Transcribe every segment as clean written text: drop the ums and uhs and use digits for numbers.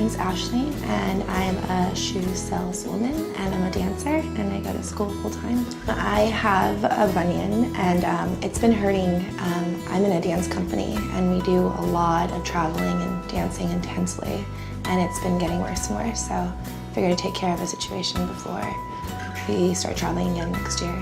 name's Ashley, and I'm a shoe saleswoman, and I'm a dancer, and I go to school full-time. I have a bunion, and it's been hurting. I'm in a dance company, and we do a lot of traveling and dancing intensely, and it's been getting worse and worse, so I figured to take care of the situation before we start traveling again next year.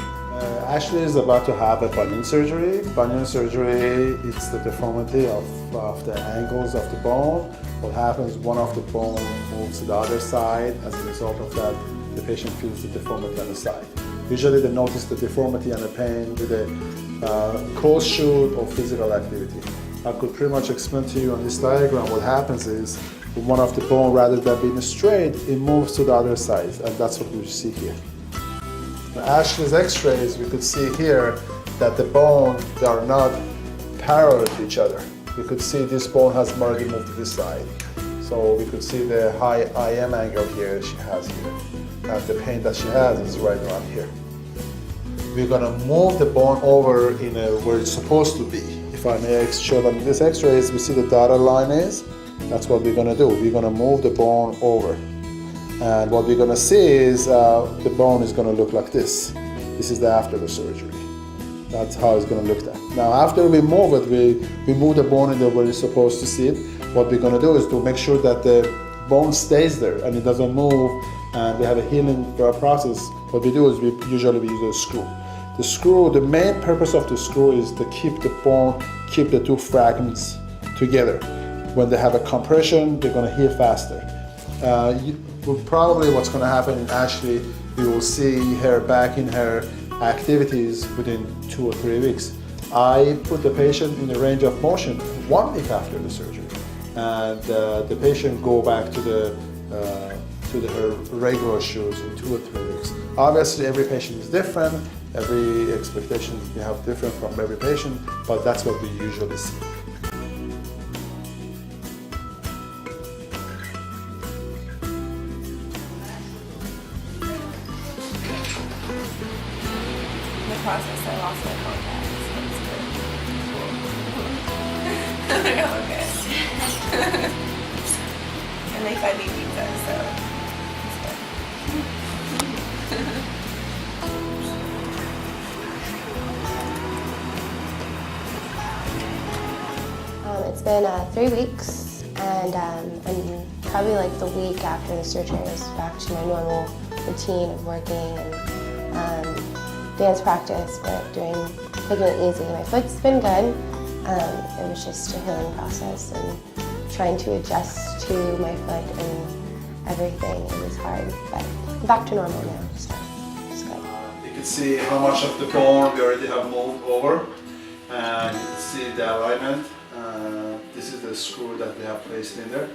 Ashley is about to have a bunion surgery. Bunion surgery is the deformity of the angles of the bone. What happens, one of the bone moves to the other side. As a result of that, the patient feels the deformity on the side. Usually they notice the deformity and the pain with a cold shoot or physical activity. I could pretty much explain to you on this diagram what happens is one of the bone, rather than being straight, it moves to the other side, and that's what we see here. Ashley's x-rays, we could see here that the bone, they are not parallel to each other. We could see this bone has already moved to this side. So we could see the high IM angle here she has here. And the pain that she has is right around here. We're gonna move the bone over in where it's supposed to be. If I may show them this x-rays, we see the dotted line is, that's what we're gonna do. We're gonna move the bone over. And what we're going to see is the bone is going to look like this. This is the after the surgery. That's how it's going to look like. Now after we move it, we move the bone in the where it's supposed to sit. What we're going to do is to make sure that the bone stays there and it doesn't move, and we have a healing process. What we do is we usually use a screw. The screw, the main purpose of the screw is to keep the bone, keep the two fragments together. When they have a compression, they're going to heal faster. Probably what's going to happen in Ashley, we will see her back in her activities within 2 or 3 weeks. I put the patient in the range of motion 1 week after the surgery, and the patient go back to her regular shoes in 2 or 3 weeks. Obviously, every patient is different. Every expectation we have different from every patient, but that's what we usually see. Process, I lost my contacts, so it's good. Okay. And they fed me pizza, so it's good. It's been 3 weeks, and I'm probably like the week after the surgery I was back to my normal routine of working and dance practice, but taking it easy. My foot's been good. It was just a healing process and trying to adjust to my foot and everything. It was hard, but I'm back to normal now, so it's good. You can see how much of the bone we already have moved over, and you can see the alignment. This is the screw that we have placed in there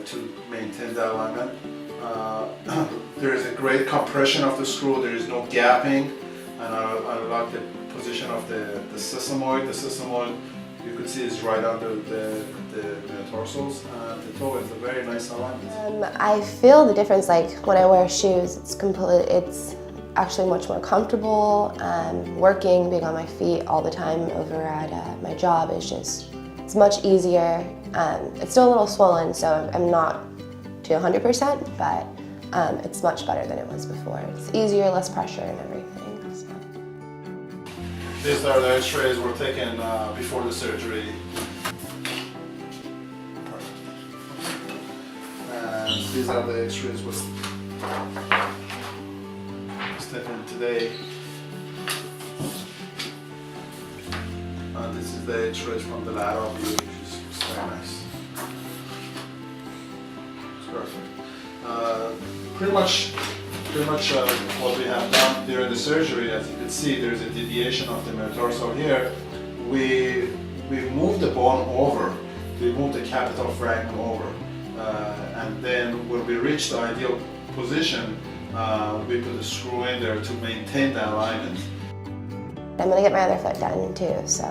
to maintain the alignment. There is a great compression of the screw, there is no gapping, and I like the position of the sesamoid. The sesamoid, you can see, is right under the metatarsals, and the toe is a very nice alignment. I feel the difference, like when I wear shoes, it's actually much more comfortable. Working, being on my feet all the time over at my job it's much easier. It's still a little swollen, so I'm not to 100%, but it's much better than it was before. It's easier, less pressure and everything. So. These are the x-rays were taken before the surgery. And these are the x-rays was taken today. And this is the x-rays from the lateral view, which is very nice. Perfect. Pretty much what we have done during the surgery, as you can see, there's a deviation of the metatarsal here. We moved the bone over, we moved the capital fragment over, and then when we reached the ideal position, we put a screw in there to maintain the alignment. I'm gonna get my other foot done too, so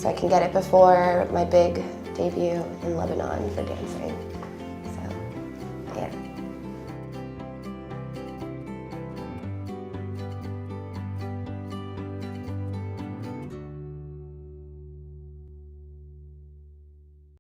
I can get it before my big debut in Lebanon for dancing.